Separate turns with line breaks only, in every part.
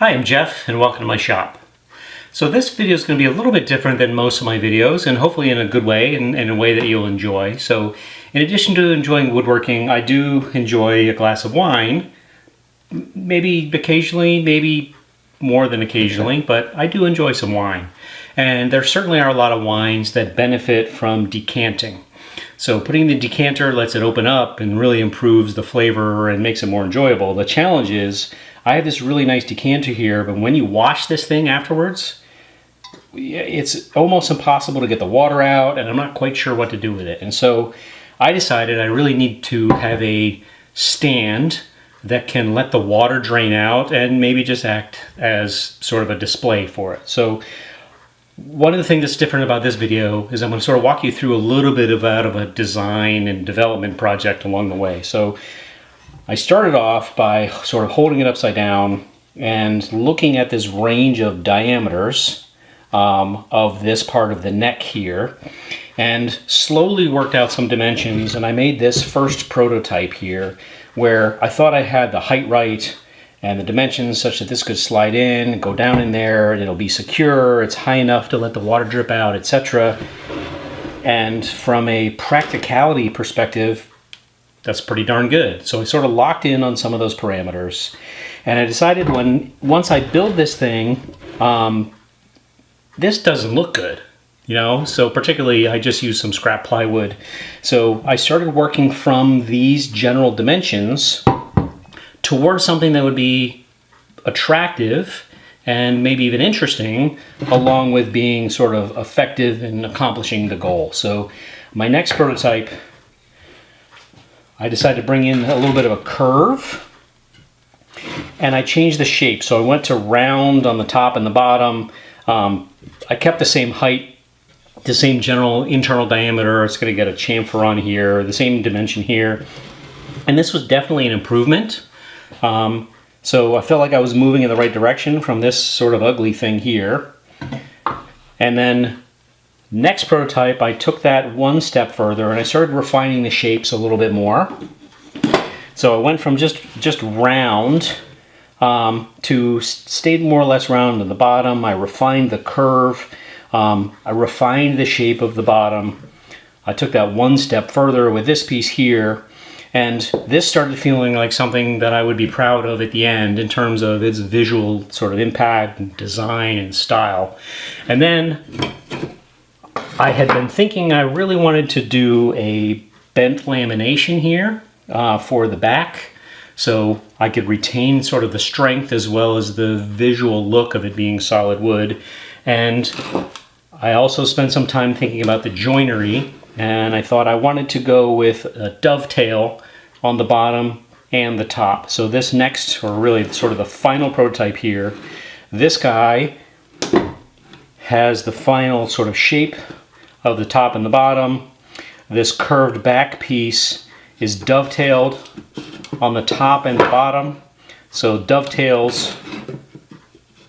Hi, I'm Jeff and welcome to my shop. So this video is going to be a little bit different than most of my videos, and hopefully in a good way and in a way that you'll enjoy. So in addition to enjoying woodworking, I do enjoy a glass of wine. Maybe occasionally, maybe more than occasionally, but I do enjoy some wine. And there certainly are a lot of wines that benefit from decanting. So putting the decanter lets it open up and really improves the flavor and makes it more enjoyable. The challenge is I have this really nice decanter here, but when you wash this thing afterwards, it's almost impossible to get the water out, and I'm not quite sure what to do with it. And so I decided I really need to have a stand that can let the water drain out and maybe just act as sort of a display for it. So one of the things that's different about this video is I'm going to sort of walk you through a little bit out of a design and development project along the way. So I started off by sort of holding it upside down and looking at this range of diameters of this part of the neck here, and slowly worked out some dimensions, and I made this first prototype here where I thought I had the height right and the dimensions such that this could slide in, go down in there, and it'll be secure, it's high enough to let the water drip out, etc. And from a practicality perspective, that's pretty darn good. So I sort of locked in on some of those parameters, and I decided once I build this thing, this doesn't look good, you know? So particularly I just used some scrap plywood. So I started working from these general dimensions towards something that would be attractive and maybe even interesting, along with being sort of effective in accomplishing the goal. So my next prototype, I decided to bring in a little bit of a curve, and I changed the shape. So I went to round on the top and the bottom. I kept the same height, the same general internal diameter. It's going to get a chamfer on here, the same dimension here. And this was definitely an improvement. So I felt like I was moving in the right direction from this sort of ugly thing here. And then next prototype, I took that one step further and I started refining the shapes a little bit more. So I went from just round to stayed more or less round at the bottom. I refined the curve. I refined the shape of the bottom. I took that one step further with this piece here, and this started feeling like something that I would be proud of at the end in terms of its visual sort of impact and design and style. And then I had been thinking I really wanted to do a bent lamination here for the back, so I could retain sort of the strength as well as the visual look of it being solid wood. And I also spent some time thinking about the joinery, and I thought I wanted to go with a dovetail on the bottom and the top. So this next, or really sort of the final prototype here, this guy has the final sort of shape of the top and the bottom. This curved back piece is dovetailed on the top and the bottom. So dovetails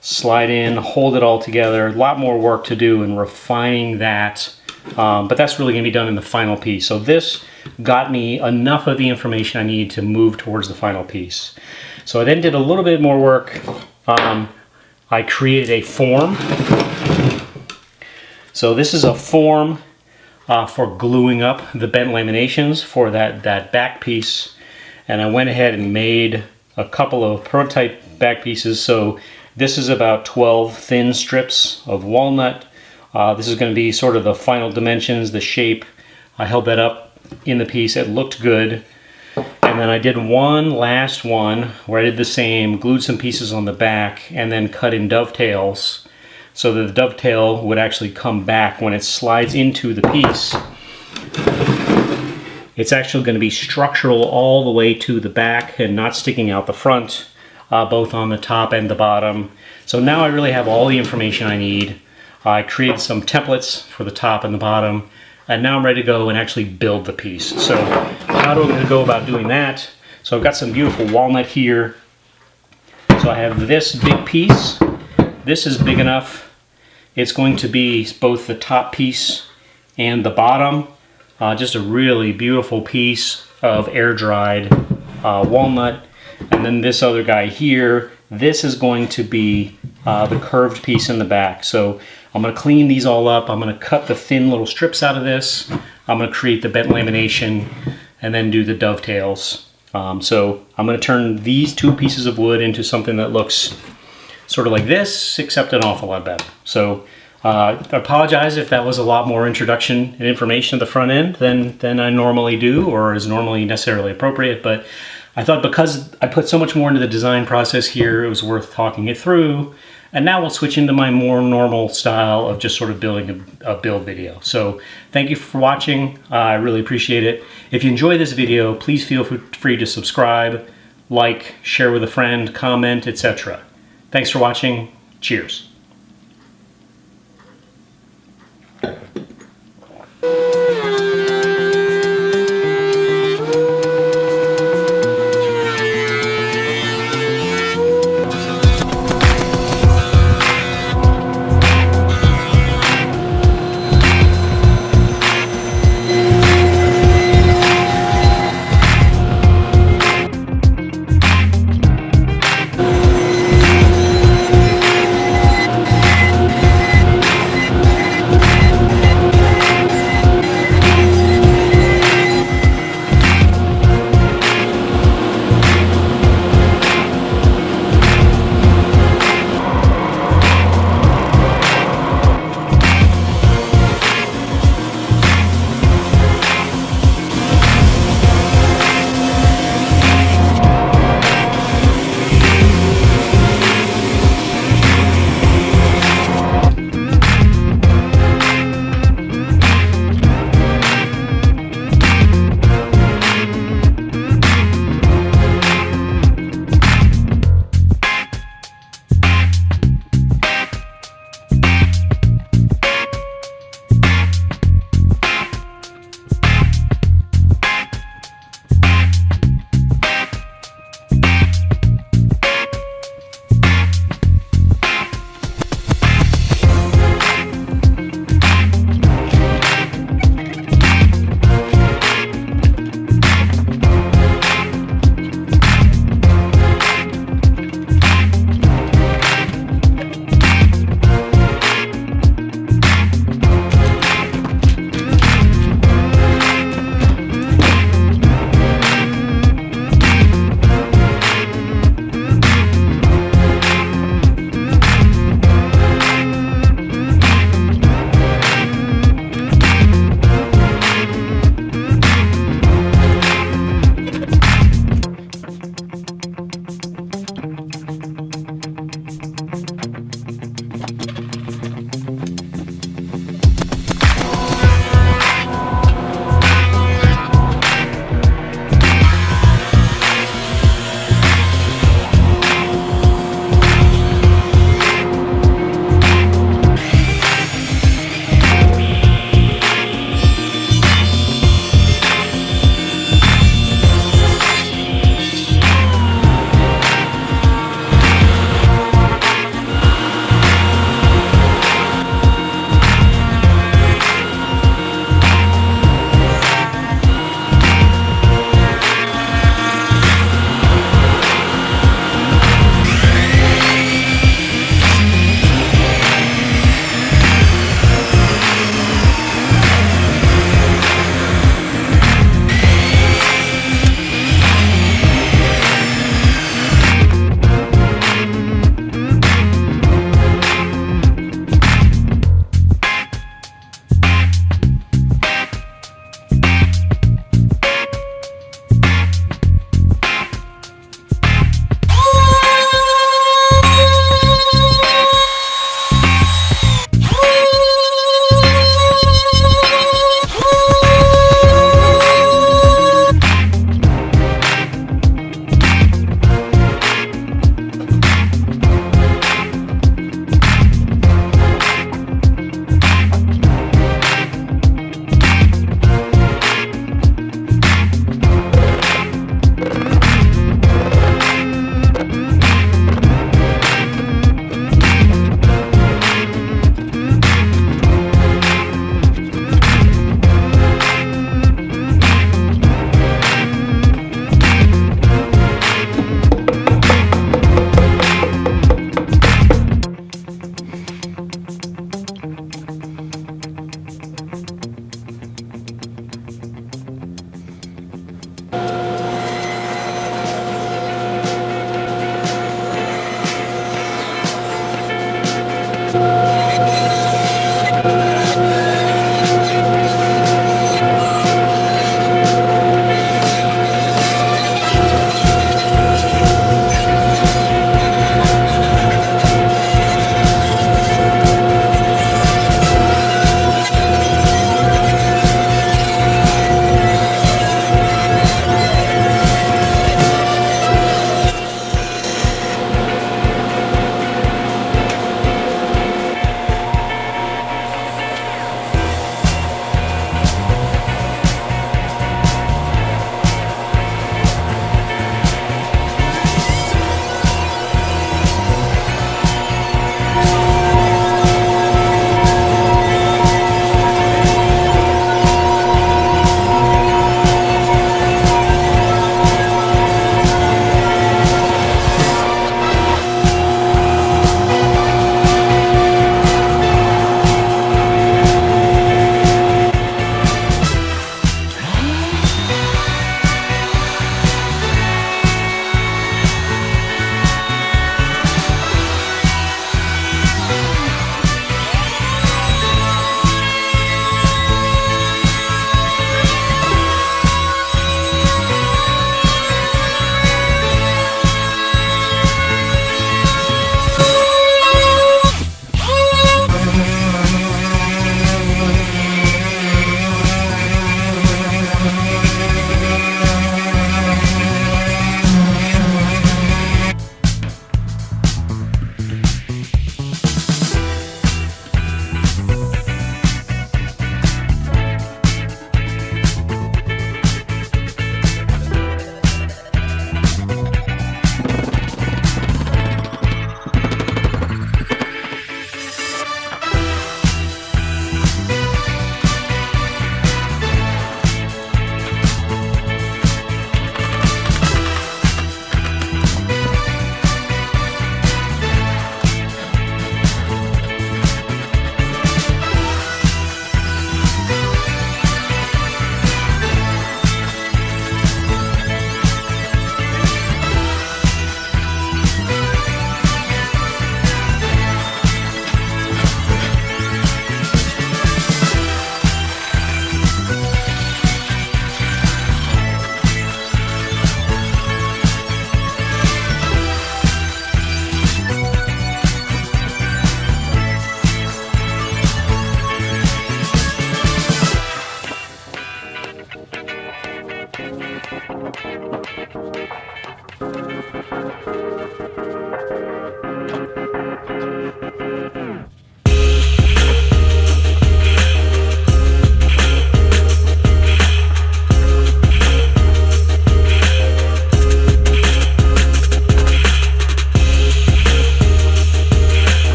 slide in, hold it all together. A lot more work to do in refining that, but that's really going to be done in the final piece. So this got me enough of the information I need to move towards the final piece. So I then did a little bit more work. I created a form. So this is a form for gluing up the bent laminations for that back piece. And I went ahead and made a couple of prototype back pieces. So this is about 12 thin strips of walnut. This is going to be sort of the final dimensions, the shape. I held that up in the piece. It looked good. And then I did one last one where I did the same, glued some pieces on the back, and then cut in dovetails so that the dovetail would actually come back when it slides into the piece. It's actually going to be structural all the way to the back and not sticking out the front, both on the top and the bottom. So now I really have all the information I need. I created some templates for the top and the bottom, and now I'm ready to go and actually build the piece. So how do I go about doing that? So I've got some beautiful walnut here. So I have this big piece. This is big enough. It's going to be both the top piece and the bottom. Just a really beautiful piece of air-dried walnut. And then this other guy here this is going to be the curved piece in the back. So I'm going to clean these all up. I'm going to cut the thin little strips out of this. I'm going to create the bent lamination and then do the dovetails. So I'm going to turn these two pieces of wood into something that looks sort of like this, except an awful lot better. So I apologize if that was a lot more introduction and information at the front end than I normally do or is normally necessarily appropriate, but I thought because I put so much more into the design process here, it was worth talking it through. And now we'll switch into my more normal style of just sort of building a build video. So thank you for watching. I really appreciate it. If you enjoy this video, please feel free to subscribe, like, share with a friend, comment, etc. Thanks for watching. Cheers.